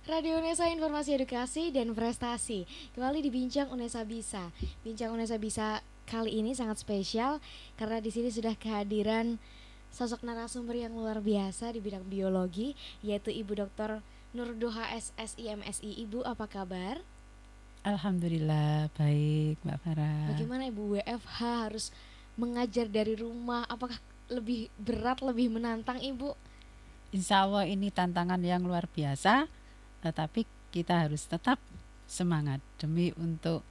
Radio Unesa Informasi Edukasi dan Prestasi. Kembali di Bincang Unesa Bisa. Bincang Unesa Bisa kali ini sangat spesial karena di sini sudah kehadiran sosok narasumber yang luar biasa di bidang biologi, yaitu Ibu Dr. Nurdoha SSI MSI. Ibu, apa kabar? Alhamdulillah baik, Mbak Farah. Bagaimana Ibu WFH harus mengajar dari rumah? Apakah lebih berat, lebih menantang Ibu? Insya Allah ini tantangan yang luar biasa, tetapi kita harus tetap semangat demi untuk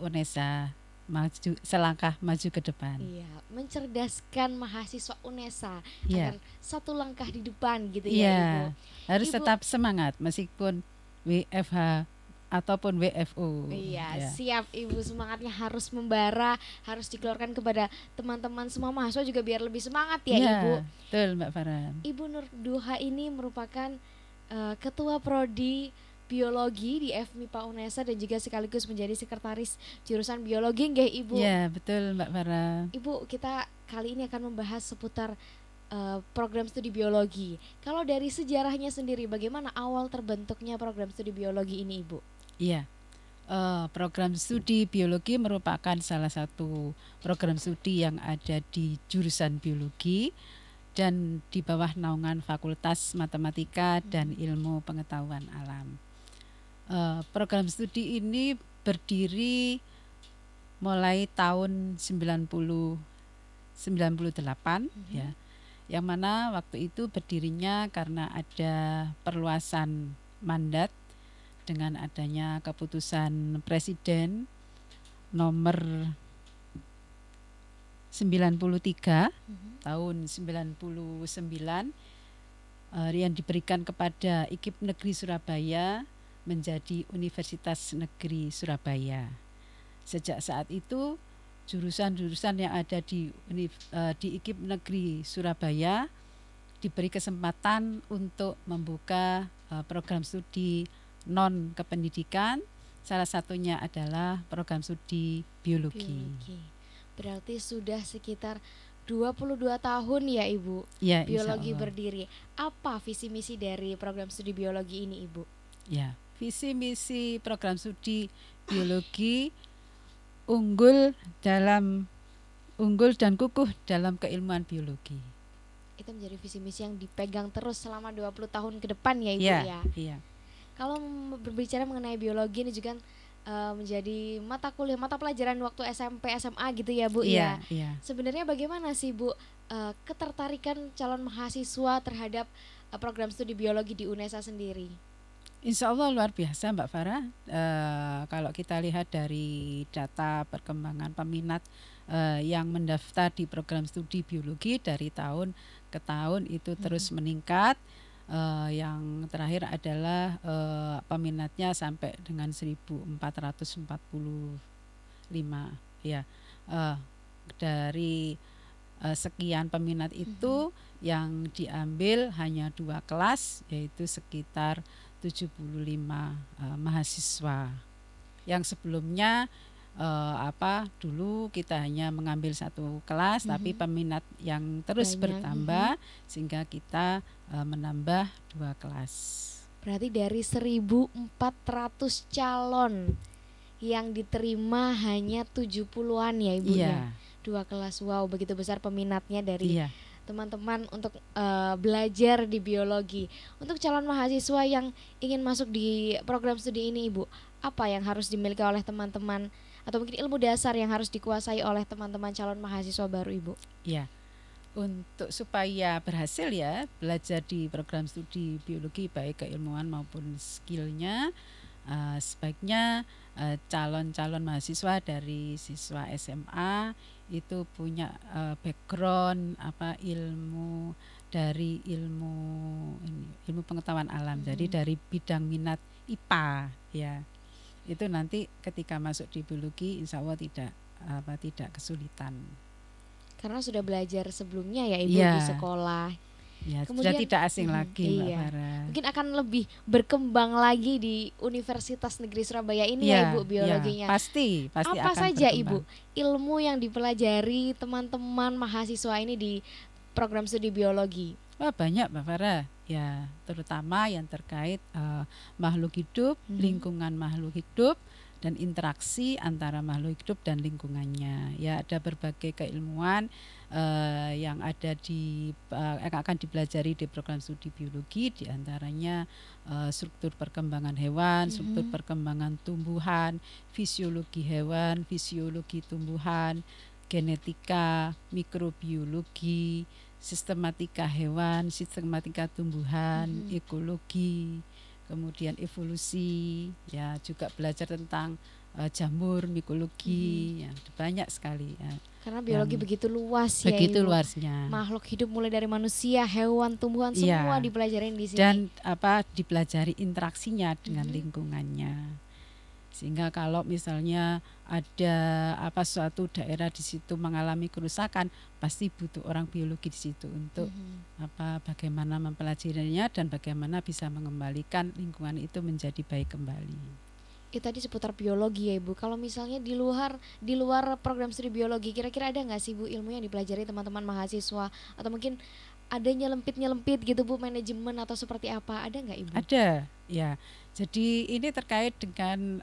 Unesa maju, selangkah maju ke depan. Iya, mencerdaskan mahasiswa Unesa Iya. agar satu langkah di depan gitu Iya, ya Ibu. harus Ibu- tetap semangat meskipun WFH ataupun WFO. Iya, Ya. siap Ibu, semangatnya harus membara, harus dikeluarkan kepada teman-teman semua mahasiswa juga biar lebih semangat ya Iya, Ibu. betul Mbak Farah. Ibu Nurdoha ini merupakan Ketua Prodi Biologi di FMIPA Unesa dan juga sekaligus menjadi sekretaris jurusan biologi nggih Ibu. Iya, betul Mbak Farah. Ibu, kita kali ini akan membahas seputar program studi biologi. Kalau dari sejarahnya sendiri, bagaimana awal terbentuknya program studi biologi ini, Ibu? Iya, program studi biologi merupakan salah satu program studi yang ada di jurusan biologi dan di bawah naungan Fakultas Matematika dan Ilmu Pengetahuan Alam. Program studi ini berdiri mulai tahun 98 ya, yang mana waktu itu berdirinya karena ada perluasan mandat dengan adanya keputusan Presiden nomor 93 tahun 99 yang diberikan kepada IKIP Negeri Surabaya menjadi Universitas Negeri Surabaya. Sejak saat itu jurusan-jurusan yang ada di IKIP Negeri Surabaya diberi kesempatan untuk membuka program studi non kependidikan, salah satunya adalah program studi biologi. Berarti sudah sekitar 22 tahun ya Ibu Ya, biologi insyaallah. berdiri. Apa visi misi dari program studi biologi ini Ibu? Ya, visi misi program studi biologi unggul dan kukuh dalam keilmuan biologi. Itu menjadi visi misi yang dipegang terus selama 20 tahun ke depan ya Ibu ya. Iya. Kalau berbicara mengenai biologi ini juga menjadi mata pelajaran waktu SMP SMA gitu ya Bu ya. Iya. Sebenarnya bagaimana sih Bu ketertarikan calon mahasiswa terhadap program studi biologi di Unesa sendiri? Insya Allah luar biasa Mbak Farah. Kalau kita lihat dari data perkembangan peminat yang mendaftar di program studi biologi dari tahun ke tahun itu terus meningkat. Yang terakhir adalah peminatnya sampai dengan 1445 ya. Dari sekian peminat itu yang diambil hanya 2 kelas, yaitu sekitar 75 mahasiswa. Yang sebelumnya dulu kita hanya mengambil 1 kelas, tapi peminat yang terus banyak, bertambah sehingga kita menambah 2 kelas. Berarti dari 1.400 calon yang diterima hanya 70-an ya Ibu ya. 2 kelas, wow, begitu besar peminatnya dari teman-teman untuk belajar di biologi. Untuk calon mahasiswa yang ingin masuk di program studi ini Ibu, apa yang harus dimiliki oleh teman-teman atau mungkin ilmu dasar yang harus dikuasai oleh teman-teman calon mahasiswa baru Ibu? Ya, untuk supaya berhasil ya belajar di program studi biologi baik keilmuan maupun skillnya, sebaiknya calon-calon mahasiswa dari siswa SMA itu punya background ilmu pengetahuan alam. Jadi dari bidang minat IPA ya. Itu nanti ketika masuk di biologi insya Allah tidak kesulitan. Karena sudah belajar sebelumnya ya Ibu di sekolah. Ya, Kemudian sudah tidak asing lagi Mbak iya. Farah. Mungkin akan lebih berkembang lagi di Universitas Negeri Surabaya ini ya Ibu biologinya. Pasti Apa akan saja berkembang. Ibu ilmu yang dipelajari teman-teman mahasiswa ini di program studi biologi? Wah, banyak Mbak Farah. Ya, terutama yang terkait makhluk hidup, lingkungan makhluk hidup, dan interaksi antara makhluk hidup dan lingkungannya. Ya, ada berbagai keilmuan yang ada yang akan dipelajari di program studi biologi, diantaranya struktur perkembangan hewan, struktur perkembangan tumbuhan, fisiologi hewan, fisiologi tumbuhan, genetika, mikrobiologi, sistematika hewan, sistematika tumbuhan, ekologi, kemudian evolusi, ya juga belajar tentang jamur, mikologi, ya banyak sekali. Ya. Karena biologi begitu luas ya. Begitu luasnya. Makhluk hidup mulai dari manusia, hewan, tumbuhan, semua dipelajarin di sini. Dan dipelajari interaksinya dengan lingkungannya. Sehingga kalau misalnya ada suatu daerah di situ mengalami kerusakan, pasti butuh orang biologi di situ untuk bagaimana mempelajarinya dan bagaimana bisa mengembalikan lingkungan itu menjadi baik kembali. Itu tadi seputar biologi ya Ibu. Kalau misalnya di luar program studi biologi, kira-kira ada nggak sih Bu ilmu yang dipelajari teman-teman mahasiswa, atau mungkin ada nyelempit gitu Bu, manajemen atau seperti apa, ada nggak Ibu? Ada ya. Jadi ini terkait dengan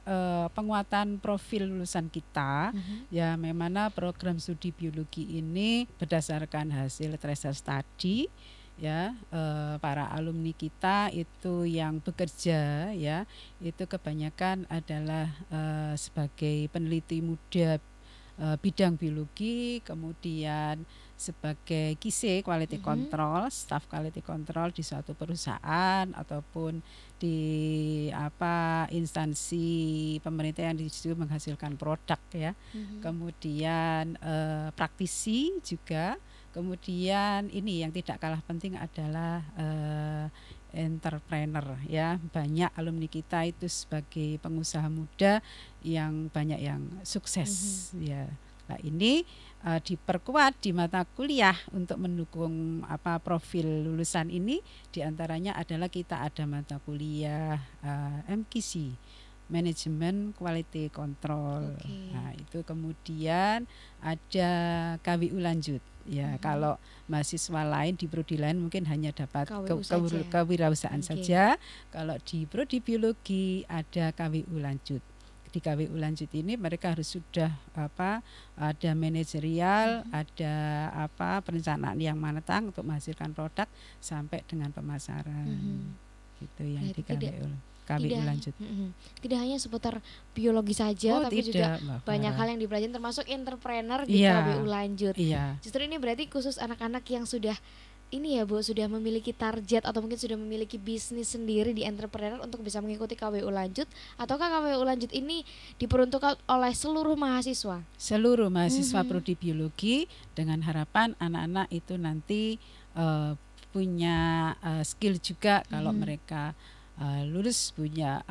penguatan profil lulusan kita, ya, memang program studi biologi ini berdasarkan hasil tracer study, ya, para alumni kita itu yang bekerja, ya, itu kebanyakan adalah sebagai peneliti muda bidang biologi, kemudian sebagai QC quality control, staff quality control di suatu perusahaan ataupun di instansi pemerintah yang di situ menghasilkan produk, ya. Kemudian praktisi juga. Kemudian ini yang tidak kalah penting adalah entrepreneur, ya. Banyak alumni kita itu sebagai pengusaha muda yang banyak yang sukses, ya. Nah, ini diperkuat di mata kuliah untuk mendukung profil lulusan ini. Diantaranya adalah kita ada mata kuliah MQC, Manajemen Quality Control. Nah, itu kemudian ada KWU lanjut. Ya, kalau mahasiswa lain di prodi lain mungkin hanya dapat kewirausahaan saja. Kalau di prodi biologi ada KWU lanjut. Di KWU lanjut ini mereka harus sudah ada manajerial, ada perencanaan yang matang untuk menghasilkan produk sampai dengan pemasaran. Gitu yang di KWU. Lanjut. Tidak hanya seputar biologi saja, tapi juga banyak hal yang dipelajari, termasuk entrepreneur di KWU lanjut. Justru ini berarti khusus anak-anak yang sudah ini ya Bu, sudah memiliki target atau mungkin sudah memiliki bisnis sendiri di entrepreneur untuk bisa mengikuti KWU lanjut, ataukah KWU lanjut ini diperuntukkan oleh seluruh mahasiswa? Seluruh mahasiswa prodi biologi, dengan harapan anak-anak itu nanti punya skill juga kalau mereka lulus, punya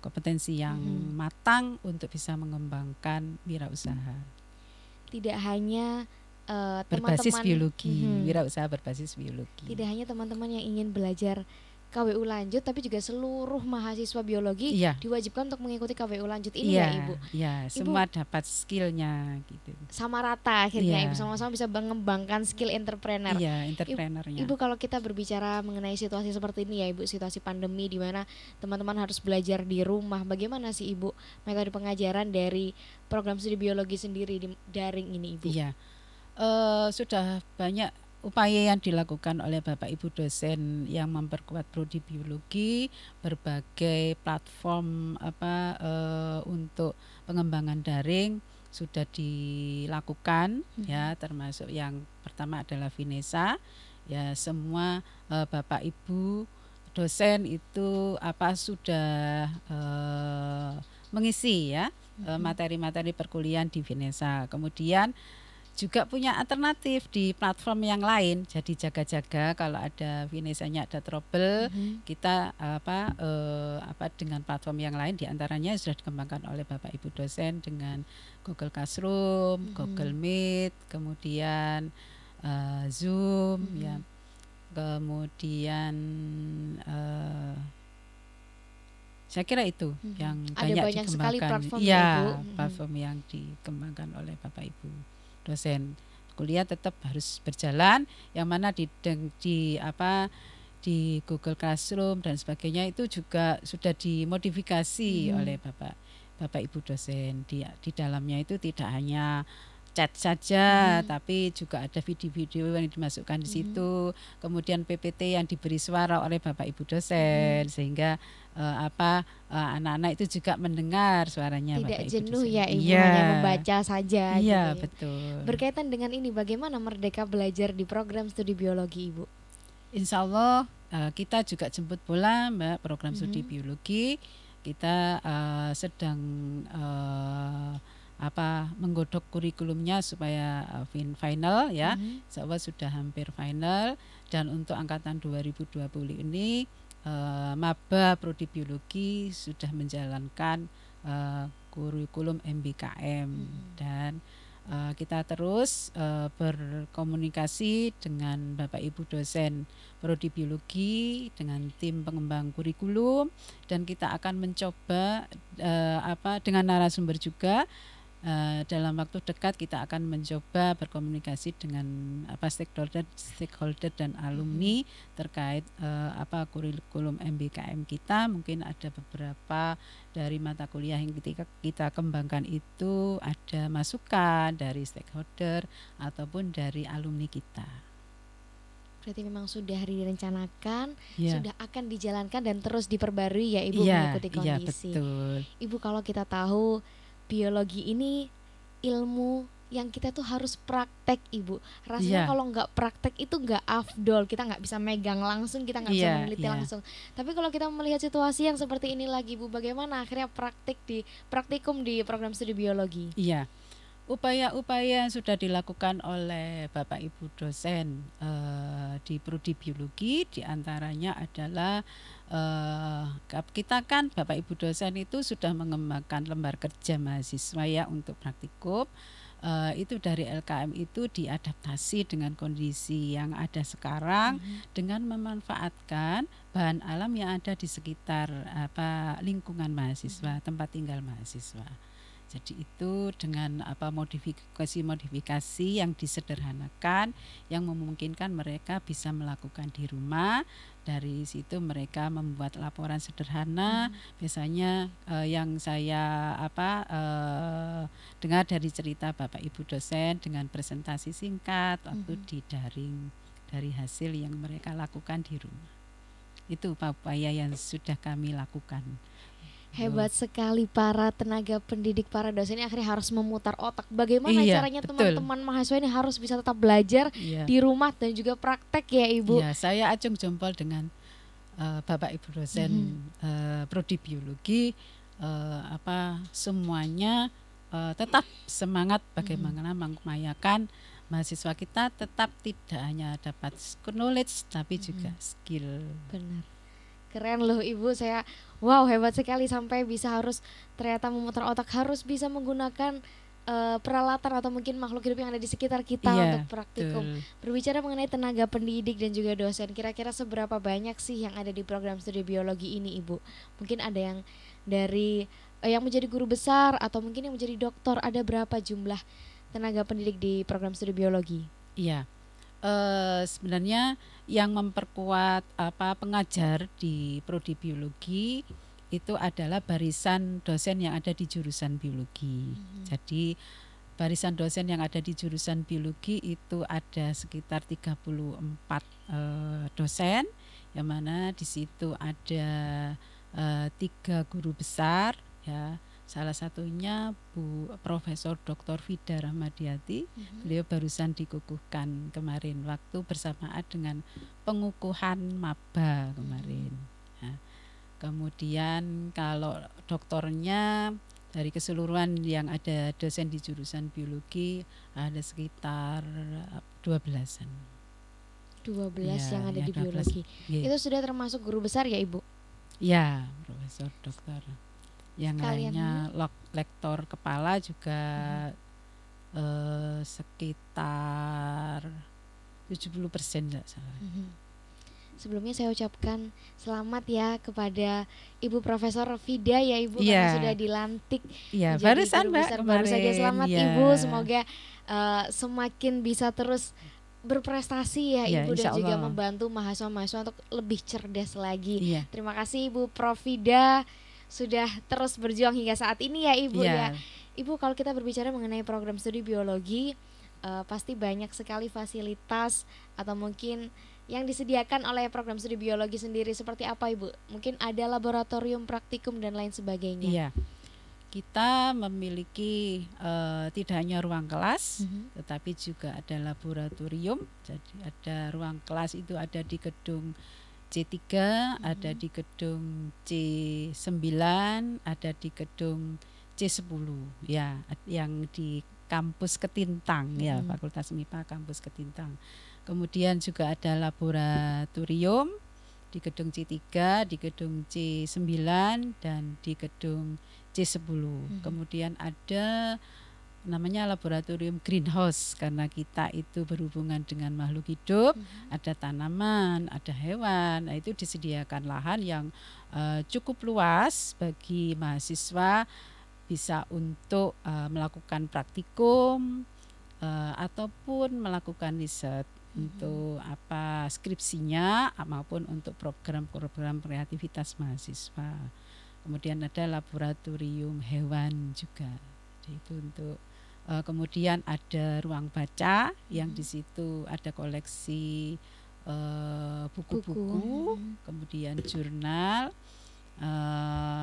kompetensi yang matang untuk bisa mengembangkan wirausaha. Tidak hanya berbasis teman-teman biologi, wirausaha berbasis biologi. Tidak hanya teman-teman yang ingin belajar KWU lanjut, tapi juga seluruh mahasiswa biologi diwajibkan untuk mengikuti KWU lanjut ini ya Ibu. Iya, semua dapat skillnya gitu. Sama rata akhirnya Ibu, sama-sama bisa mengembangkan skill entrepreneur. Iya, entrepreneurnya. Ibu, kalau kita berbicara mengenai situasi seperti ini ya Ibu, situasi pandemi di mana teman-teman harus belajar di rumah, bagaimana sih Ibu metode pengajaran dari program studi biologi sendiri di daring ini Ibu? Iya. Sudah banyak upaya yang dilakukan oleh Bapak Ibu dosen yang memperkuat prodi biologi, berbagai platform untuk pengembangan daring sudah dilakukan, ya, termasuk yang pertama adalah Vinesa, ya. Semua Bapak Ibu dosen itu sudah mengisi, ya, materi-materi perkuliahan di Vinesa. Kemudian juga punya alternatif di platform yang lain. Jadi jaga-jaga kalau ada Vinesanya ada trouble, kita dengan platform yang lain, diantaranya sudah dikembangkan oleh Bapak Ibu dosen dengan Google Classroom, Google Meet, kemudian Zoom, ya, kemudian saya kira itu yang banyak dikembangkan. Sekali platform ya, platform yang dikembangkan oleh Bapak Ibu dosen. kuliah tetap harus berjalan, yang mana di Google Classroom dan sebagainya itu juga sudah dimodifikasi oleh Bapak Ibu dosen. Di dalamnya itu tidak hanya chat saja, tapi juga ada video-video yang dimasukkan di situ. Kemudian PPT yang diberi suara oleh Bapak Ibu dosen, sehingga anak-anak itu juga mendengar suaranya tidak Bapak Ibu jenuh dosen. Ya Ibu, hanya membaca saja. Iya, gitu. betul. Berkaitan dengan ini, bagaimana Merdeka belajar di program studi biologi Ibu? Insya Allah kita juga jemput bola, Mbak, program studi biologi. Kita sedang menggodok kurikulumnya supaya final ya. Insya Allah sudah hampir final, dan untuk angkatan 2020 ini maba prodi biologi sudah menjalankan kurikulum MBKM, dan kita terus berkomunikasi dengan Bapak Ibu dosen prodi biologi dengan tim pengembang kurikulum, dan kita akan mencoba dengan narasumber juga. Dalam waktu dekat kita akan mencoba berkomunikasi dengan stakeholder dan alumni terkait kurikulum MBKM kita. Mungkin ada beberapa dari mata kuliah yang kita kembangkan itu ada masukan dari stakeholder ataupun dari alumni kita. Berarti memang sudah direncanakan, sudah akan dijalankan dan terus diperbarui ya Ibu, mengikuti kondisi. Betul. Ibu, kalau kita tahu biologi ini ilmu yang kita tuh harus praktek Ibu. Rasanya kalau nggak praktek itu nggak afdol, kita nggak bisa megang langsung, kita nggak bisa meneliti langsung. Tapi kalau kita melihat situasi yang seperti ini lagi Ibu, bagaimana akhirnya praktikum di program studi biologi? Iya. Upaya-upaya yang sudah dilakukan oleh Bapak Ibu dosen di prodi biologi, diantaranya adalah kita kan Bapak Ibu dosen itu sudah mengembangkan lembar kerja mahasiswa ya untuk praktikum. Itu dari LKM itu diadaptasi dengan kondisi yang ada sekarang, dengan memanfaatkan bahan alam yang ada di sekitar lingkungan mahasiswa, tempat tinggal mahasiswa. Jadi itu dengan modifikasi yang disederhanakan, yang memungkinkan mereka bisa melakukan di rumah. Dari situ mereka membuat laporan sederhana. Biasanya yang saya dengar dari cerita Bapak Ibu dosen dengan presentasi singkat waktu di daring dari hasil yang mereka lakukan di rumah. Itu upaya yang sudah kami lakukan. Hebat sekali para tenaga pendidik, para dosen ini akhirnya harus memutar otak. Bagaimana caranya teman-teman mahasiswa ini harus bisa tetap belajar di rumah dan juga praktek ya Ibu? Iya, saya acung jempol dengan Bapak Ibu dosen prodi biologi, semuanya tetap semangat bagaimana mengupayakan mahasiswa kita tetap tidak hanya dapat knowledge tapi juga skill. Benar. Keren loh Ibu, saya hebat sekali sampai bisa harus ternyata memutar otak, harus bisa menggunakan peralatan atau mungkin makhluk hidup yang ada di sekitar kita untuk praktikum. Berbicara mengenai tenaga pendidik dan juga dosen, kira-kira seberapa banyak sih yang ada di program studi biologi ini Ibu? Mungkin ada yang dari yang menjadi guru besar atau mungkin yang menjadi doktor, ada berapa jumlah tenaga pendidik di program studi biologi? Iya. Sebenarnya yang memperkuat pengajar di prodi biologi itu adalah barisan dosen yang ada di jurusan biologi. Jadi barisan dosen yang ada di jurusan biologi itu ada sekitar 34 dosen, yang mana di situ ada 3 guru besar ya. Salah satunya Bu Profesor Dr. Vida Rahmadiati. Beliau barusan dikukuhkan kemarin waktu bersamaan dengan pengukuhan maba kemarin. Nah, kemudian kalau doktornya dari keseluruhan yang ada dosen di jurusan biologi ada sekitar 12-an. 12 yang ada di biologi. Itu sudah termasuk guru besar ya Ibu? Ya, Profesor Doktor. Yang lainnya lektor kepala juga sekitar 70% enggak salah. sebelumnya saya ucapkan selamat ya kepada Ibu Profesor Fida ya Ibu, karena sudah dilantik menjadi guru besar baru saja. Selamat Ibu, semoga semakin bisa terus berprestasi ya Ibu, dan juga membantu mahasiswa-mahasiswa untuk lebih cerdas lagi. Terima kasih Ibu Prof Fida sudah terus berjuang hingga saat ini ya Ibu ya. Ibu, kalau kita berbicara mengenai program studi biologi, pasti banyak sekali fasilitas atau mungkin yang disediakan oleh program studi biologi sendiri. Seperti apa Ibu? Mungkin ada laboratorium, praktikum dan lain sebagainya. Iya, kita memiliki tidak hanya ruang kelas, tetapi juga ada laboratorium. Jadi ada ruang kelas itu ada di gedung C3, ada di gedung C9, ada di gedung C10 ya, yang di kampus Ketintang ya, Fakultas MIPA kampus Ketintang. Kemudian juga ada laboratorium di gedung C3, di gedung C9 dan di gedung C10. Kemudian ada namanya laboratorium greenhouse, karena kita itu berhubungan dengan makhluk hidup, ada tanaman, ada hewan. Nah, itu disediakan lahan yang cukup luas bagi mahasiswa bisa untuk melakukan praktikum ataupun melakukan riset untuk skripsinya maupun untuk program-program kreativitas mahasiswa. Kemudian ada laboratorium hewan juga. Jadi itu untuk kemudian ada ruang baca yang di situ ada koleksi buku-buku, kemudian jurnal,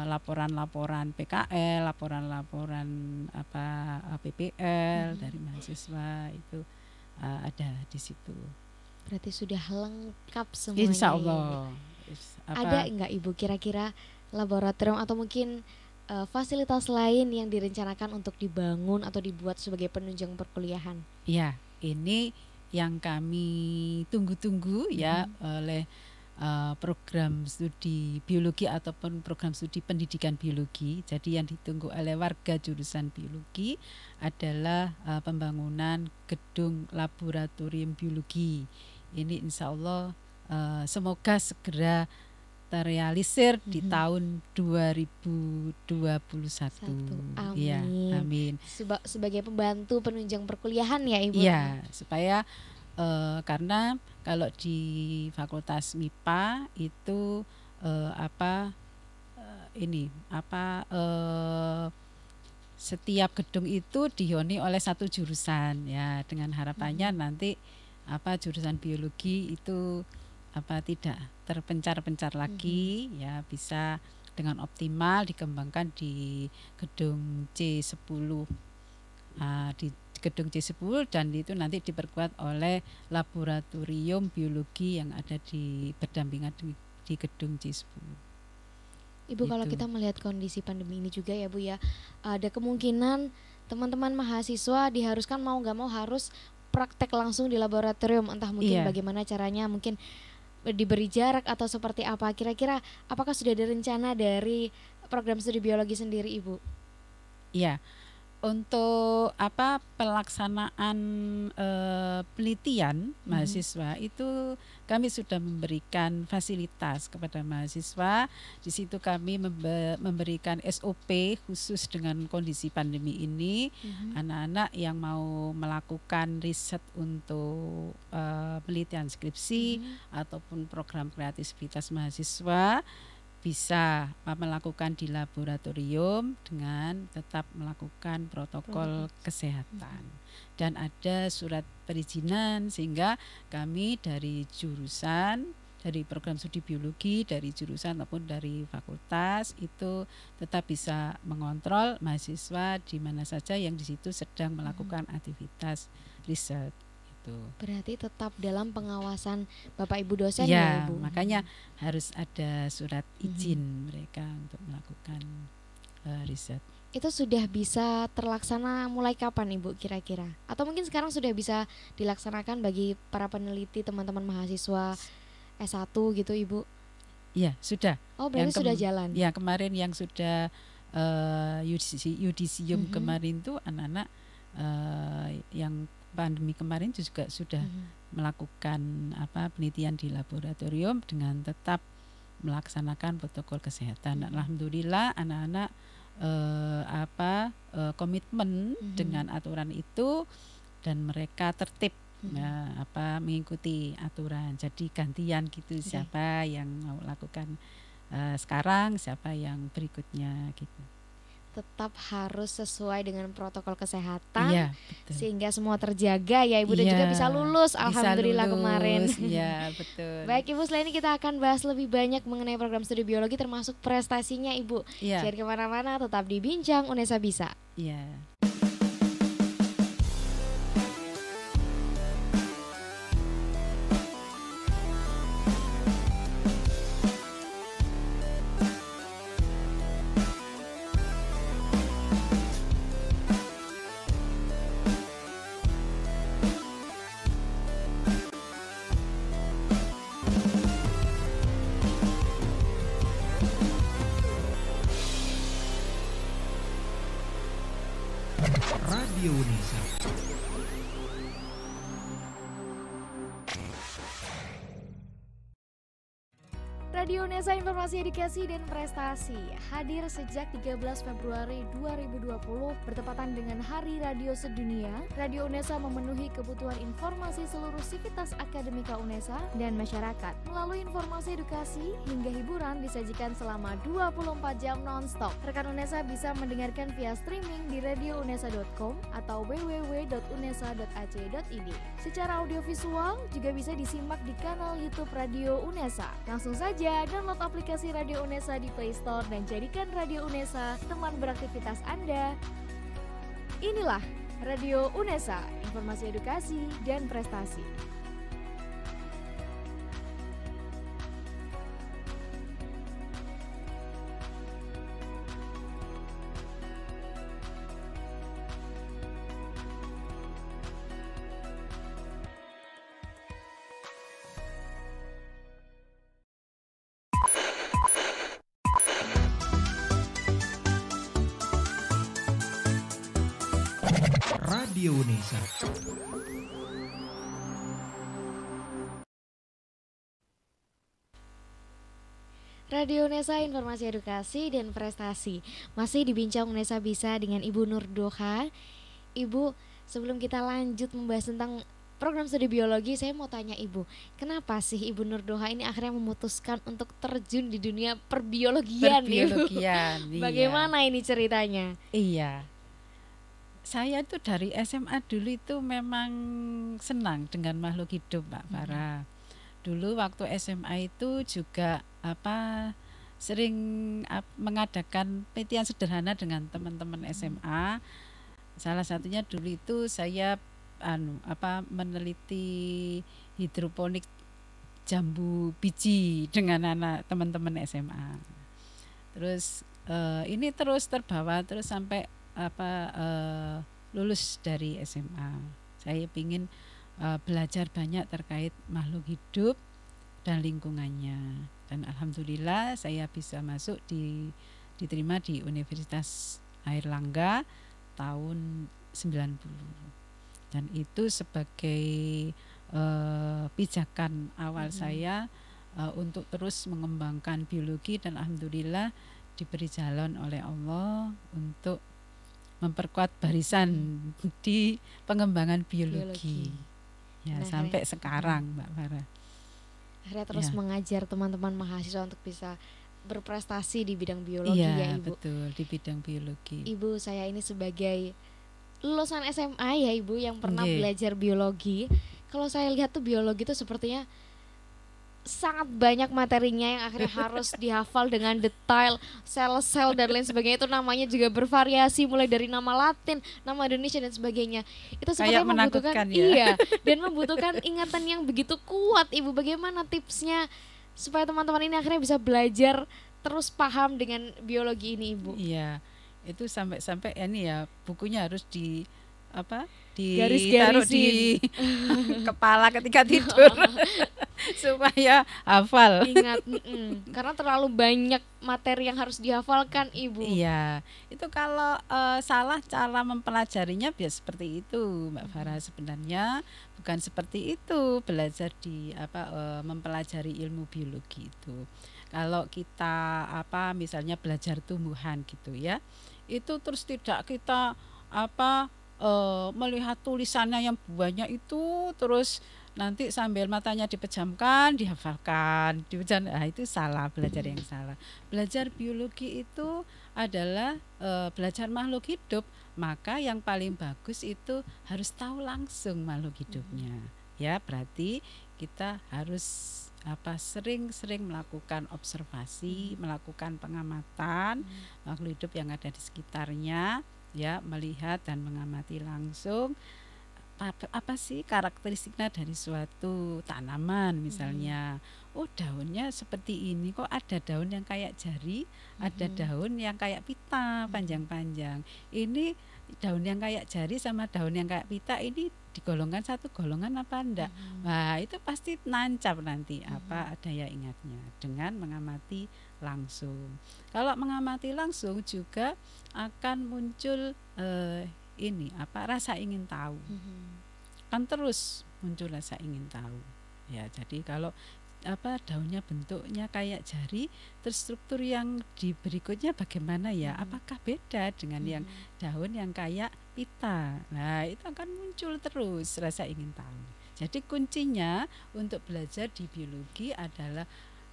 laporan-laporan PKL, laporan-laporan PPL dari mahasiswa itu ada di situ. Berarti sudah lengkap semuanya. Insya Allah. Ada enggak Ibu kira-kira laboratorium atau mungkin fasilitas lain yang direncanakan untuk dibangun atau dibuat sebagai penunjang perkuliahan? Ya, ini yang kami tunggu-tunggu ya oleh program studi biologi ataupun program studi pendidikan biologi. Jadi yang ditunggu oleh warga jurusan biologi adalah pembangunan gedung laboratorium biologi. Ini insya Allah semoga segera terrealisir di tahun 2021. Amin. Ya, amin. Sebagai pembantu penunjang perkuliahan ya Ibu. Iya, supaya karena kalau di Fakultas MIPA itu setiap gedung itu dihuni oleh satu jurusan ya, dengan harapannya nanti jurusan biologi itu tidak terpencar-pencar lagi ya, bisa dengan optimal dikembangkan di gedung C10 di gedung C10, dan itu nanti diperkuat oleh laboratorium biologi yang ada di berdampingan di gedung C10. Ibu, kalau kita melihat kondisi pandemi ini juga ya Bu ya, ada kemungkinan teman-teman mahasiswa diharuskan mau nggak mau harus praktek langsung di laboratorium, entah mungkin bagaimana caranya, mungkin diberi jarak atau seperti apa. Kira-kira apakah sudah ada rencana dari program studi biologi sendiri Ibu? Iya. Untuk pelaksanaan penelitian mahasiswa itu kami sudah memberikan fasilitas kepada mahasiswa. Di situ kami memberikan SOP khusus dengan kondisi pandemi ini. Anak-anak yang mau melakukan riset untuk penelitian skripsi ataupun program kreativitas mahasiswa bisa melakukan di laboratorium dengan tetap melakukan protokol kesehatan. Dan ada surat perizinan, sehingga kami dari jurusan, dari program studi biologi, dari jurusan maupun dari fakultas itu tetap bisa mengontrol mahasiswa di mana saja yang di situ sedang melakukan aktivitas riset. Berarti tetap dalam pengawasan Bapak Ibu dosen ya Ibu. Makanya harus ada surat izin mereka untuk melakukan riset. Itu sudah bisa terlaksana mulai kapan Ibu kira-kira? Atau mungkin sekarang sudah bisa dilaksanakan bagi para peneliti, teman-teman mahasiswa S1 gitu Ibu? Iya, sudah. Oh, berarti sudah jalan. Ya, kemarin yang sudah yudisium kemarin tuh anak-anak yang pandemi kemarin juga sudah melakukan penelitian di laboratorium dengan tetap melaksanakan protokol kesehatan. Alhamdulillah anak-anak komitmen dengan aturan itu dan mereka tertib mengikuti aturan. Jadi gantian gitu, siapa yang mau lakukan sekarang, siapa yang berikutnya gitu. Tetap harus sesuai dengan protokol kesehatan, sehingga semua terjaga ya Ibu, dan juga bisa lulus, alhamdulillah kemarin. Iya, betul. Baik Ibu, setelah ini kita akan bahas lebih banyak mengenai program studi biologi termasuk prestasinya Ibu. Jangan kemana-mana, tetap di Bincang UNESA Bisa. Iya. Radio UNESA. Radio UNESA, informasi edukasi dan prestasi, hadir sejak 13 Februari 2020 bertepatan dengan Hari Radio Sedunia. Radio UNESA memenuhi kebutuhan informasi seluruh sivitas akademika UNESA dan masyarakat. Melalui informasi edukasi hingga hiburan disajikan selama 24 jam non-stop. Rekan UNESA bisa mendengarkan via streaming di radiounesa.com atau www.unesa.ac.id. Secara audiovisual juga bisa disimak di kanal YouTube Radio UNESA. Langsung saja download aplikasi Radio UNESA di Play Store dan jadikan Radio UNESA teman beraktivitas Anda. Inilah Radio UNESA, informasi edukasi dan prestasi. Radio UNESA. Radio UNESA, informasi edukasi dan prestasi. Masih di Bincang UNESA Bisa dengan Ibu Nurdoha. Ibu, sebelum kita lanjut membahas tentang program studi biologi, saya mau tanya Ibu, kenapa sih Ibu Nurdoha ini akhirnya memutuskan untuk terjun di dunia perbiologian? Bagaimana ini ceritanya? Iya. Saya itu dari SMA dulu itu memang senang dengan makhluk hidup, Mbak Farah. Dulu waktu SMA itu juga sering mengadakan penelitian sederhana dengan teman-teman SMA. Salah satunya dulu itu saya meneliti hidroponik jambu biji dengan anak teman-teman SMA. Terus ini terus terbawa terus sampai lulus dari SMA. Saya ingin belajar banyak terkait makhluk hidup dan lingkungannya. Dan alhamdulillah saya bisa masuk diterima di Universitas Airlangga tahun 90. Dan itu sebagai pijakan awal saya untuk terus mengembangkan biologi, dan alhamdulillah diberi jalan oleh Allah untuk memperkuat barisan di pengembangan biologi. Ya, sampai sekarang Mbak Farah. Akhirnya terus mengajar teman-teman mahasiswa untuk bisa berprestasi di bidang biologi ya Ibu. Betul, di bidang biologi. Ibu, saya ini sebagai lulusan SMA ya Ibu yang pernah belajar biologi. Kalau saya lihat tuh biologi itu sepertinya sangat banyak materinya yang akhirnya harus dihafal dengan detail, sel-sel dan lain sebagainya. Itu namanya juga bervariasi, mulai dari nama Latin, nama Indonesia dan sebagainya. Itu sepertinya membutuhkan dan membutuhkan ingatan yang begitu kuat. Ibu, bagaimana tipsnya supaya teman-teman ini akhirnya bisa belajar terus paham dengan biologi ini, Ibu? Iya, itu sampai ini ya, bukunya harus ditaruh di kepala ketika tidur supaya hafal. Ingat, karena terlalu banyak materi yang harus dihafalkan, Ibu. Iya, itu kalau salah cara mempelajarinya biasa seperti itu, Mbak Farah. Sebenarnya bukan seperti itu belajar mempelajari ilmu biologi itu. Kalau kita misalnya belajar tumbuhan gitu ya, itu terus tidak kita melihat tulisannya yang banyak itu terus nanti sambil matanya dipejamkan dihafalkan itu salah, belajar yang salah. Belajar biologi itu adalah belajar makhluk hidup, maka yang paling bagus itu harus tahu langsung makhluk hidupnya ya. Berarti kita harus sering-sering melakukan observasi, melakukan pengamatan makhluk hidup yang ada di sekitarnya ya, melihat dan mengamati langsung apa sih karakteristiknya dari suatu tanaman misalnya. Oh, daunnya seperti ini, kok ada daun yang kayak jari, ada daun yang kayak pita panjang-panjang. Ini daun yang kayak jari sama daun yang kayak pita ini digolongkan satu golongan apa enggak? Nah, itu pasti nancap nanti daya ingatnya dengan mengamati langsung. Kalau mengamati langsung juga akan muncul rasa ingin tahu. Kan terus muncul rasa ingin tahu. Ya, jadi kalau daunnya bentuknya kayak jari, terstruktur yang di berikutnya bagaimana ya? Apakah beda dengan yang daun yang kayak pita? Nah, itu akan muncul terus rasa ingin tahu. Jadi kuncinya untuk belajar di biologi adalah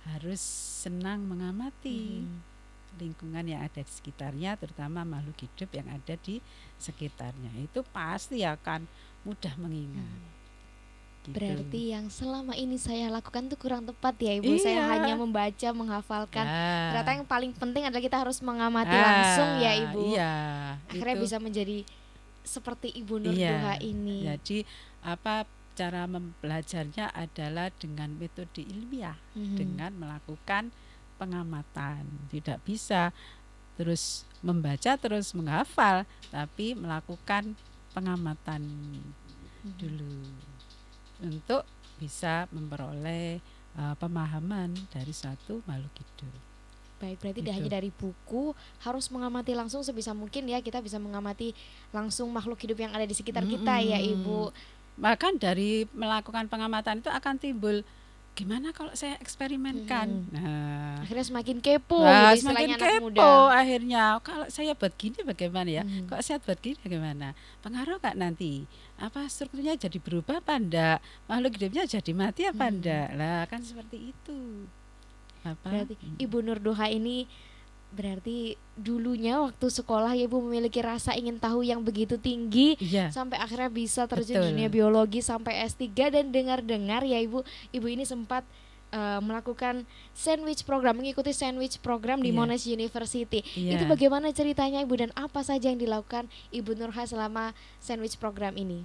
harus senang mengamati lingkungan yang ada di sekitarnya, terutama makhluk hidup yang ada di sekitarnya. Itu pasti akan mudah mengingat. Gitu. Berarti yang selama ini saya lakukan itu kurang tepat ya, Ibu. Saya hanya membaca, menghafalkan. Ternyata yang paling penting adalah kita harus mengamati langsung ya, Ibu. Akhirnya bisa menjadi seperti Ibu Nur Doha ini. Jadi cara belajarnya adalah dengan metode ilmiah, dengan melakukan pengamatan. Tidak bisa terus membaca terus menghafal, tapi melakukan pengamatan dulu untuk bisa memperoleh pemahaman dari suatu makhluk hidup. Baik, berarti tidak hanya dari buku, harus mengamati langsung sebisa mungkin ya, kita bisa mengamati langsung makhluk hidup yang ada di sekitar kita ya, Ibu. Bahkan dari melakukan pengamatan itu akan timbul, gimana kalau saya eksperimenkan? Nah, akhirnya semakin kepo, gitu, semakin anak kepo muda. Akhirnya, kalau saya buat gini bagaimana ya? Kalau saya buat gini bagaimana? Pengaruh gak nanti? Strukturnya jadi berubah apa enggak? Makhluk hidupnya jadi mati apa enggak? Lah, kan seperti itu. Berarti Ibu Nur Doha ini berarti dulunya waktu sekolah ya, Ibu memiliki rasa ingin tahu yang begitu tinggi, sampai akhirnya bisa terjun di dunia biologi sampai S3. Dan dengar-dengar ya, Ibu ini sempat melakukan sandwich program, mengikuti sandwich program di Monash University. Itu bagaimana ceritanya, Ibu, dan apa saja yang dilakukan Ibu Nurha selama sandwich program ini?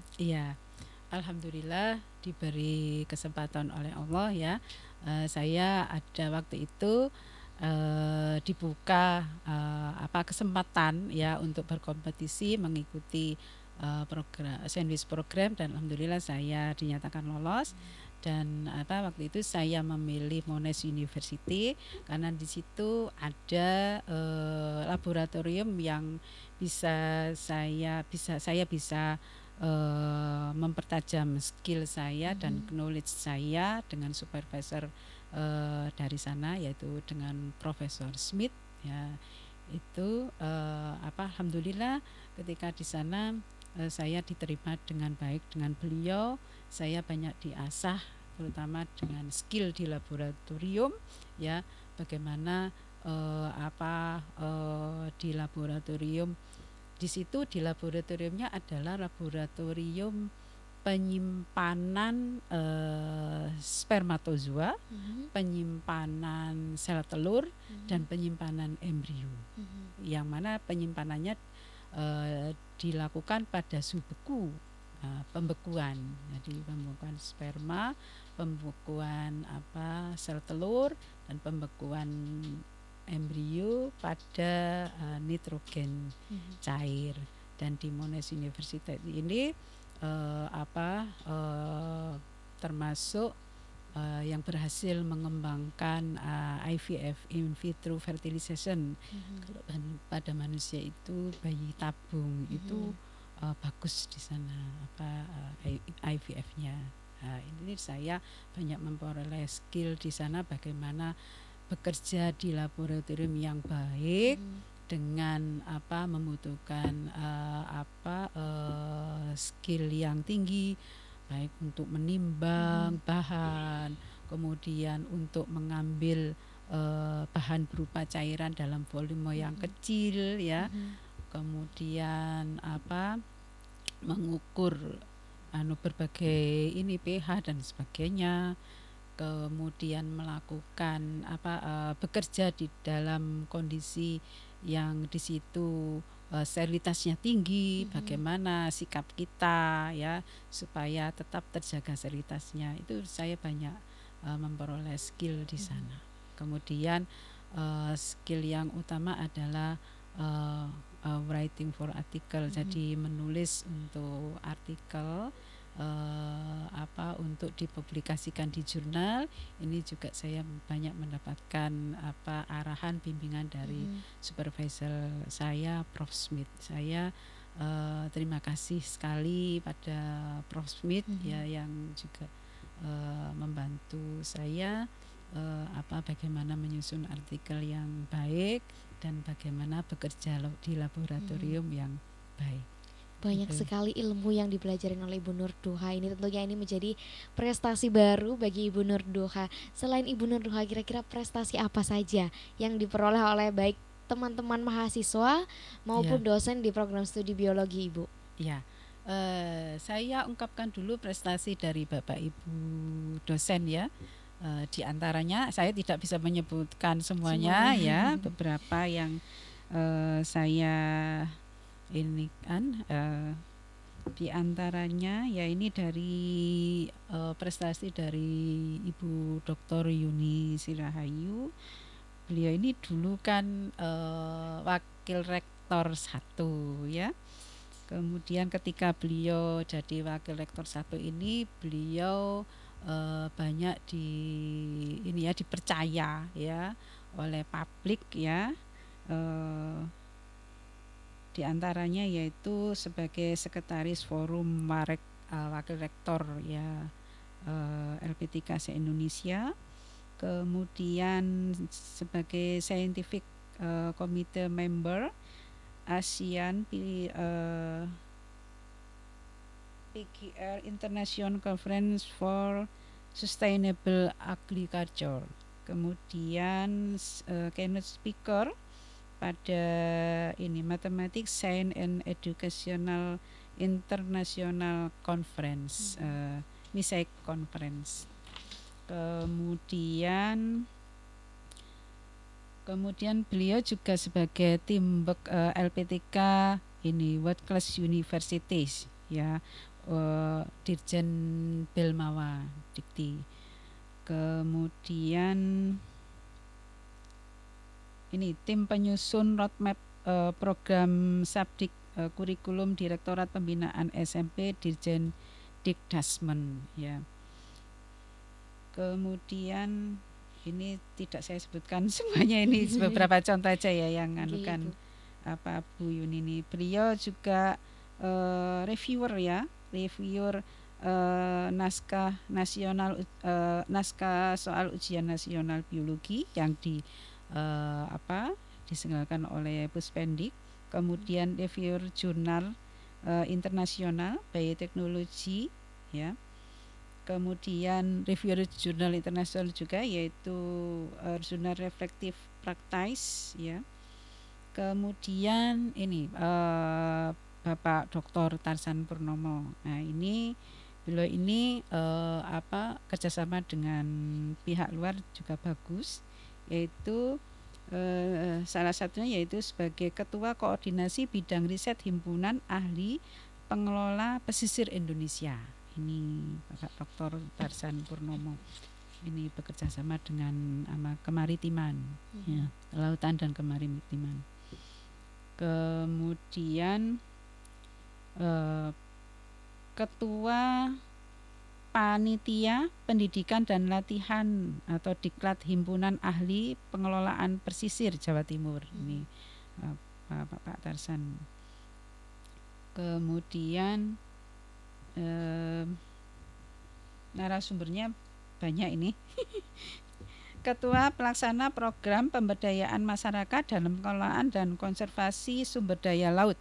Alhamdulillah diberi kesempatan oleh Allah ya. Saya ada waktu itu dibuka kesempatan ya untuk berkompetisi mengikuti program sandwich program, dan alhamdulillah saya dinyatakan lolos. Dan waktu itu saya memilih Monash University karena di situ ada laboratorium yang saya bisa mempertajam skill saya dan knowledge saya dengan supervisor dari sana, yaitu dengan Profesor Smith ya. Itu alhamdulillah ketika di sana saya diterima dengan baik dengan beliau. Saya banyak diasah terutama dengan skill di laboratorium ya, bagaimana di laboratorium. Di situ di laboratoriumnya adalah laboratorium penyimpanan spermatozoa, penyimpanan sel telur, dan penyimpanan embrio. Yang mana penyimpanannya dilakukan pada suhu beku, pembekuan. Jadi pembekuan sperma, pembekuan sel telur, dan pembekuan embrio pada nitrogen cair. Dan di Monash University ini termasuk yang berhasil mengembangkan IVF, in vitro fertilization. Kalau pada manusia itu bayi tabung itu bagus di sana IVF-nya. Ini saya banyak memperoleh skill di sana bagaimana bekerja di laboratorium yang baik dengan membutuhkan skill yang tinggi, baik untuk menimbang bahan, kemudian untuk mengambil bahan berupa cairan dalam volume yang kecil ya, kemudian mengukur berbagai pH dan sebagainya, kemudian melakukan bekerja di dalam kondisi yang di situ sterilitasnya tinggi, bagaimana sikap kita ya supaya tetap terjaga sterilitasnya. Itu saya banyak memperoleh skill di sana. Kemudian skill yang utama adalah writing for article, jadi menulis untuk artikel untuk dipublikasikan di jurnal. Ini juga saya banyak mendapatkan arahan bimbingan dari supervisor saya, Prof. Smith. Saya terima kasih sekali pada Prof. Smith ya yang juga membantu saya bagaimana menyusun artikel yang baik dan bagaimana bekerja di laboratorium yang baik. Banyak sekali ilmu yang dipelajari oleh Ibu Nurduha. Ini tentunya ini menjadi prestasi baru bagi Ibu Nurduha. Selain Ibu Nurduha, kira-kira prestasi apa saja yang diperoleh oleh baik teman-teman mahasiswa maupun dosen di program studi biologi, Ibu? Ya, saya ungkapkan dulu prestasi dari Bapak Ibu dosen ya. Di antaranya saya tidak bisa menyebutkan semuanya ya, beberapa yang saya ini kan di antaranya ya ini dari prestasi dari Ibu Dr. Yuni Sirahayu. Beliau ini dulu kan wakil rektor 1 ya. Kemudian ketika beliau jadi wakil rektor 1 ini beliau banyak dipercaya ya oleh publik ya. Di antaranya yaitu sebagai sekretaris forum wakil rektor ya LPTK se-Indonesia, kemudian sebagai scientific committee member ASEAN PGR International Conference for Sustainable Agriculture, kemudian keynote speaker pada Mathematics, Science and Educational International Conference, MISEC Conference. Kemudian beliau juga sebagai tim LPTK World Class Universities ya, Dirjen Belmawa Dikti. Kemudian tim penyusun roadmap program Sabdik kurikulum Direktorat Pembinaan SMP Dirjen Dikdasmen ya. Kemudian ini tidak saya sebutkan semuanya, ini beberapa contoh aja ya yang anukan Bu Yuni ini. Beliau juga reviewer ya, naskah nasional, naskah soal ujian nasional biologi yang diselenggarakan oleh Puspendik. Kemudian reviewer jurnal internasional bioteknologi ya. Kemudian reviewer jurnal internasional juga yaitu jurnal Reflective Practice ya. Kemudian ini Bapak Dr. Tarsan Purnomo. Nah, beliau ini kerjasama dengan pihak luar juga bagus, yaitu salah satunya yaitu sebagai Ketua Koordinasi Bidang Riset Himpunan Ahli Pengelola Pesisir Indonesia. Ini Bapak Dr. Tarsan Purnomo. Ini bekerja sama dengan kemaritiman, ya, kelautan dan kemaritiman. Kemudian Ketua Panitia Pendidikan dan Latihan atau Diklat Himpunan Ahli Pengelolaan Pesisir Jawa Timur ini Pak Tarsan. Kemudian narasumbernya banyak ini. Ketua Pelaksana Program Pemberdayaan Masyarakat dalam Pengelolaan dan Konservasi Sumber Daya Laut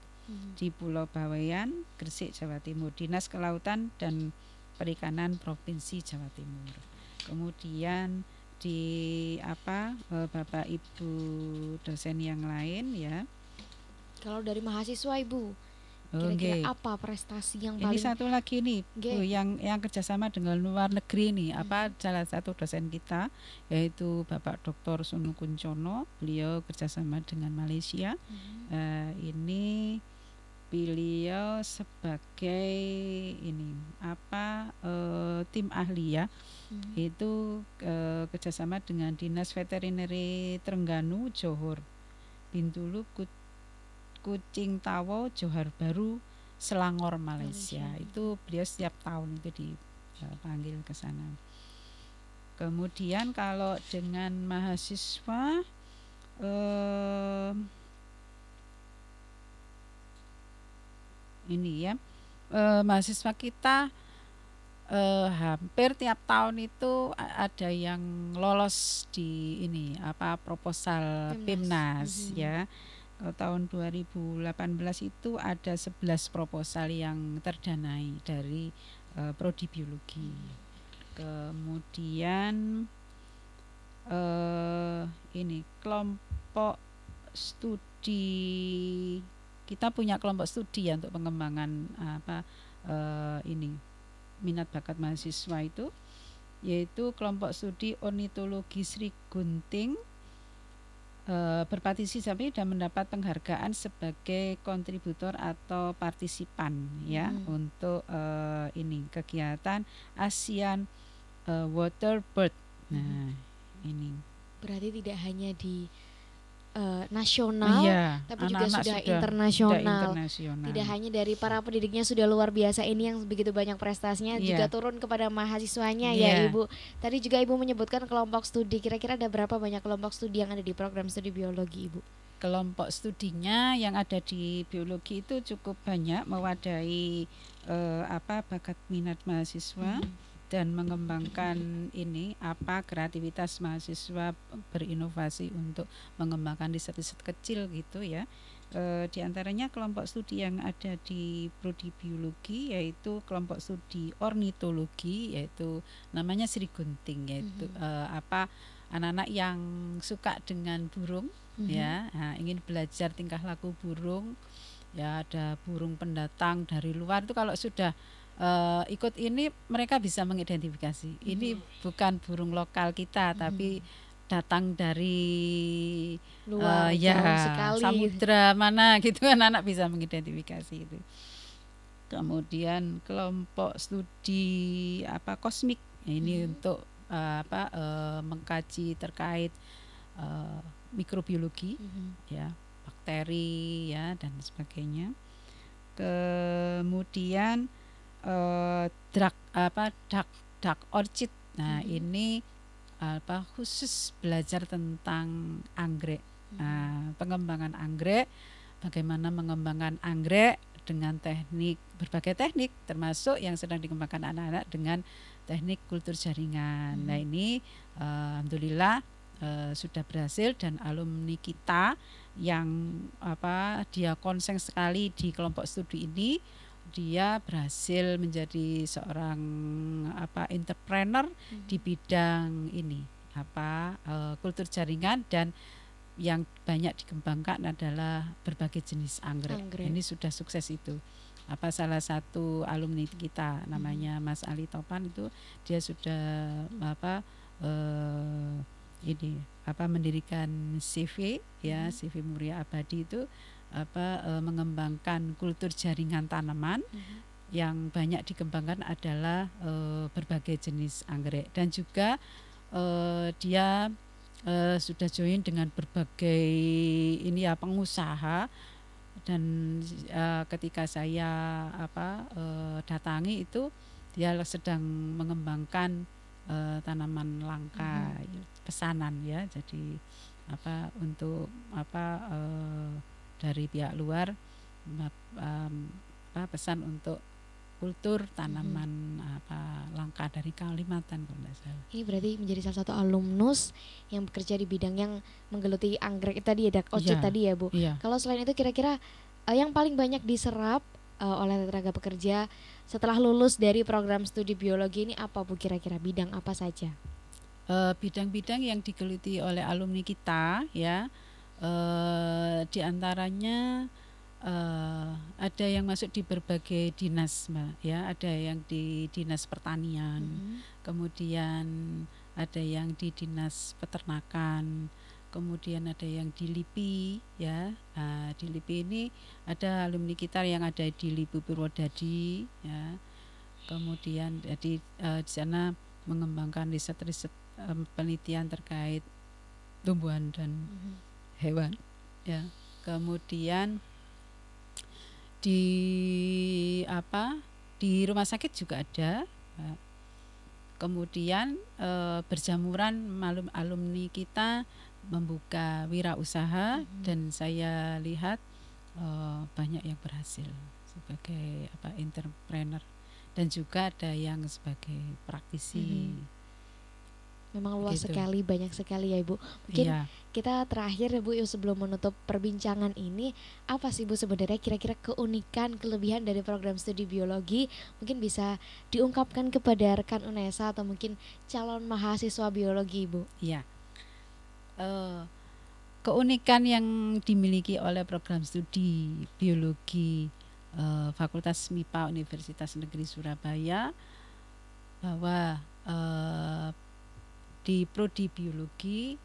di Pulau Bawean, Gresik, Jawa Timur, Dinas Kelautan dan Perikanan Provinsi Jawa Timur. Kemudian di Bapak Ibu dosen yang lain ya. Kalau dari mahasiswa Ibu, kira-kira apa prestasi yang paling? Ini satu lagi nih, Bu, yang kerjasama dengan luar negeri nih, salah satu dosen kita yaitu Bapak Dr. Sunu Kuncono, beliau kerjasama dengan Malaysia. Ini beliau sebagai tim ahli ya, itu kerjasama dengan Dinas Veterineri Trengganu, Johor, Bintulu, Kucing Tawo, Johor Baru, Selangor, Malaysia. Itu beliau setiap tahun itu dipanggil ke sana. Kemudian kalau dengan mahasiswa mahasiswa kita hampir tiap tahun itu ada yang lolos di proposal PIMNAS ya. Tahun 2018 itu ada 11 proposal yang terdanai dari prodi biologi. Kemudian kelompok studi, kita punya kelompok studi ya untuk pengembangan minat bakat mahasiswa itu, yaitu kelompok studi ornitologi Sri Gunting, berpartisipasi dan mendapat penghargaan sebagai kontributor atau partisipan ya untuk kegiatan ASEAN Water Bird. Nah, ini berarti tidak hanya di nasional, tapi juga sudah internasional. Tidak hanya dari para pendidiknya sudah luar biasa ini yang begitu banyak prestasinya, juga turun kepada mahasiswanya ya Ibu. Tadi juga Ibu menyebutkan kelompok studi. Kira-kira ada berapa banyak kelompok studi yang ada di program studi biologi Ibu? Kelompok studinya yang ada di biologi itu cukup banyak, mewadahi bakat minat mahasiswa dan mengembangkan kreativitas mahasiswa berinovasi untuk mengembangkan riset-riset kecil gitu ya. Di antaranya kelompok studi yang ada di prodi biologi yaitu kelompok studi ornitologi, yaitu namanya Sri Gunting, yaitu anak-anak yang suka dengan burung ya, ingin belajar tingkah laku burung ya. Ada burung pendatang dari luar itu kalau sudah ikut ini mereka bisa mengidentifikasi ini bukan burung lokal kita tapi datang dari luar samudra mana gitu, anak-anak bisa mengidentifikasi itu. Kemudian kelompok studi kosmik ini untuk mengkaji terkait mikrobiologi ya, bakteri ya dan sebagainya. Kemudian duck orchid. Nah, ini khusus belajar tentang anggrek. Pengembangan anggrek, bagaimana mengembangkan anggrek dengan berbagai teknik, termasuk yang sedang dikembangkan anak-anak dengan teknik kultur jaringan. Nah, ini alhamdulillah sudah berhasil, dan alumni kita yang dia konsen sekali di kelompok studi ini, dia berhasil menjadi seorang entrepreneur di bidang ini kultur jaringan, dan yang banyak dikembangkan adalah berbagai jenis anggrek. Ini sudah sukses itu. Salah satu alumni kita namanya Mas Ali Topan, itu dia sudah mendirikan CV ya, CV Muria Abadi itu mengembangkan kultur jaringan tanaman. Yang banyak dikembangkan adalah berbagai jenis anggrek, dan juga dia sudah join dengan berbagai pengusaha dan ketika saya datangi itu dia sedang mengembangkan tanaman langka pesanan ya, jadi untuk dari pihak luar pesan untuk kultur tanaman langka dari Kalimantan kalau tidak salah. Ini berarti menjadi salah satu alumnus yang bekerja di bidang yang menggeluti anggrek tadi ya, tadi ya Bu. Kalau selain itu kira-kira yang paling banyak diserap oleh tenaga pekerja setelah lulus dari program studi biologi ini apa Bu, kira-kira bidang apa saja? Bidang-bidang yang digeluti oleh alumni kita ya, diantaranya ada yang masuk di berbagai dinas Mbak ya, ada yang di dinas pertanian, kemudian ada yang di dinas peternakan, kemudian ada yang di LIPI ya. Di LIPI ini ada alumni kita yang ada di LIPI Purwodadi ya. Kemudian di sana mengembangkan riset-riset penelitian terkait tumbuhan dan hewan ya. Kemudian di rumah sakit juga ada. Kemudian berjamuran alumni kita membuka wirausaha dan saya lihat banyak yang berhasil sebagai entrepreneur dan juga ada yang sebagai praktisi. Memang luas sekali, banyak sekali ya Ibu. Mungkin kita terakhir ya Bu, sebelum menutup perbincangan ini, apa sih Bu sebenarnya kira-kira keunikan, kelebihan dari program studi biologi? Mungkin bisa diungkapkan kepada rekan UNESA atau mungkin calon mahasiswa biologi Ibu. Iya. Keunikan yang dimiliki oleh program studi biologi Fakultas MIPA Universitas Negeri Surabaya bahwa di prodi biologi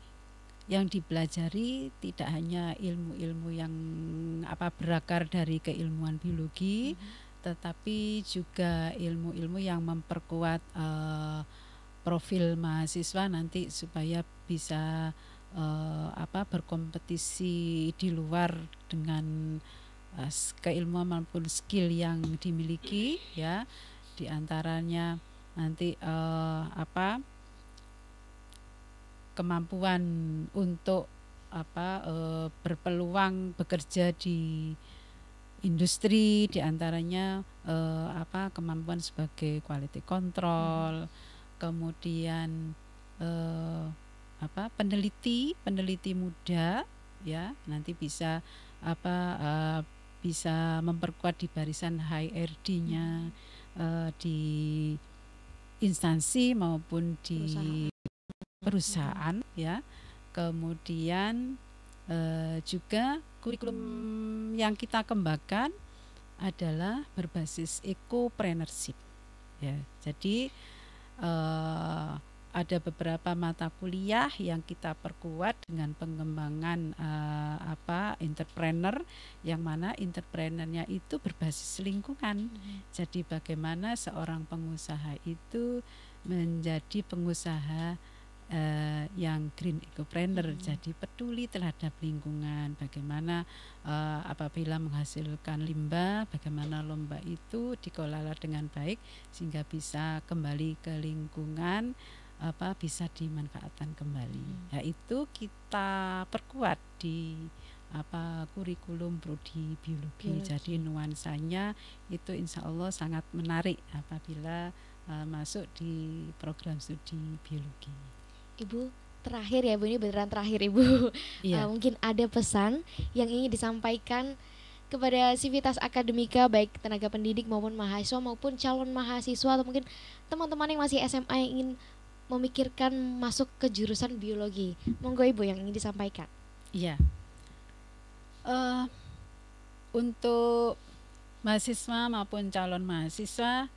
yang dipelajari tidak hanya ilmu-ilmu yang berakar dari keilmuan biologi, tetapi juga ilmu-ilmu yang memperkuat profil mahasiswa nanti supaya bisa berkompetisi di luar dengan keilmuan maupun skill yang dimiliki ya. Di antaranya nanti kemampuan untuk berpeluang bekerja di industri, diantaranya kemampuan sebagai quality control, kemudian peneliti muda ya, nanti bisa bisa memperkuat di barisan HRD-nya di instansi maupun di perusahaan ya. Kemudian juga kurikulum yang kita kembangkan adalah berbasis ecopreneurship ya. Jadi ada beberapa mata kuliah yang kita perkuat dengan pengembangan entrepreneur, yang mana entrepreneurnya itu berbasis lingkungan. Jadi bagaimana seorang pengusaha itu menjadi pengusaha yang green ecopreneur, jadi peduli terhadap lingkungan. Bagaimana apabila menghasilkan limbah, bagaimana limbah itu dikelola dengan baik sehingga bisa kembali ke lingkungan, bisa dimanfaatkan kembali. Ya, itu kita perkuat di kurikulum prodi biologi. Jadi nuansanya itu insya Allah sangat menarik apabila masuk di program studi biologi. Ibu, terakhir ya Bu, ini beneran terakhir Ibu. Mungkin ada pesan yang ingin disampaikan kepada Sivitas Akademika, baik tenaga pendidik maupun mahasiswa maupun calon mahasiswa atau mungkin teman-teman yang masih SMA yang ingin memikirkan masuk ke jurusan biologi. Monggo Ibu yang ingin disampaikan. Iya. Untuk mahasiswa maupun calon mahasiswa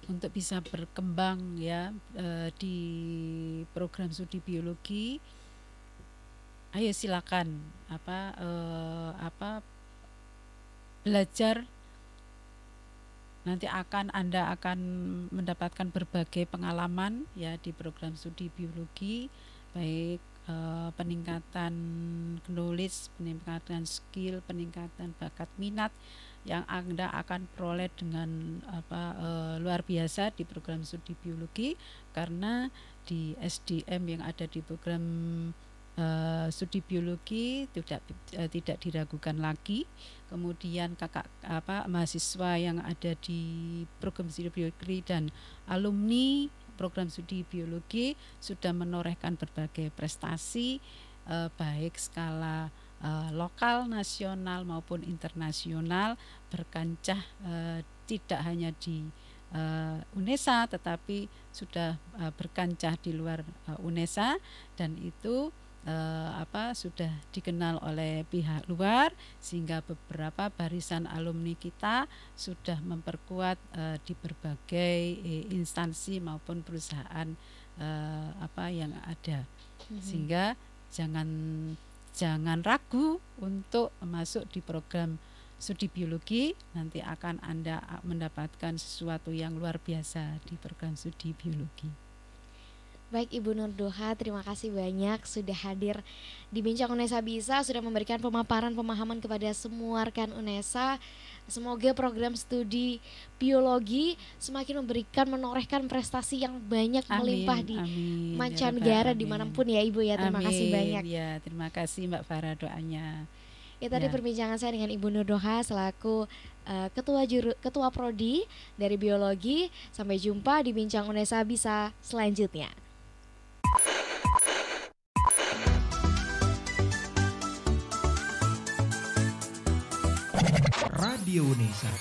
untuk bisa berkembang ya di program studi biologi, ayo silakan belajar. Nanti Anda akan mendapatkan berbagai pengalaman ya di program studi biologi, baik peningkatan knowledge, peningkatan skill, peningkatan bakat minat yang Anda akan peroleh dengan luar biasa di program studi biologi, karena di SDM yang ada di program studi biologi tidak diragukan lagi. Kemudian mahasiswa yang ada di program studi biologi dan alumni program studi biologi sudah menorehkan berbagai prestasi baik skala lokal, nasional maupun internasional, berkancah tidak hanya di UNESA tetapi sudah berkancah di luar UNESA, dan itu sudah dikenal oleh pihak luar, sehingga beberapa barisan alumni kita sudah memperkuat di berbagai instansi maupun perusahaan yang ada. Sehingga jangan ragu untuk masuk di program studi biologi, nanti akan Anda mendapatkan sesuatu yang luar biasa di program studi biologi. Baik Ibu Nurdoha, terima kasih banyak sudah hadir di Bincang UNESA Bisa, sudah memberikan pemaparan pemahaman kepada semua rekan UNESA. Semoga program studi biologi semakin menorehkan prestasi yang banyak melimpah di mancanegara dimanapun ya Ibu ya. Terima kasih banyak. Ya, terima kasih Mbak Farah doanya. Ya, tadi perbincangan saya dengan Ibu Nurdoha selaku Ketua Prodi dari Biologi. Sampai jumpa di Bincang UNESA Bisa selanjutnya. Radio UNESA.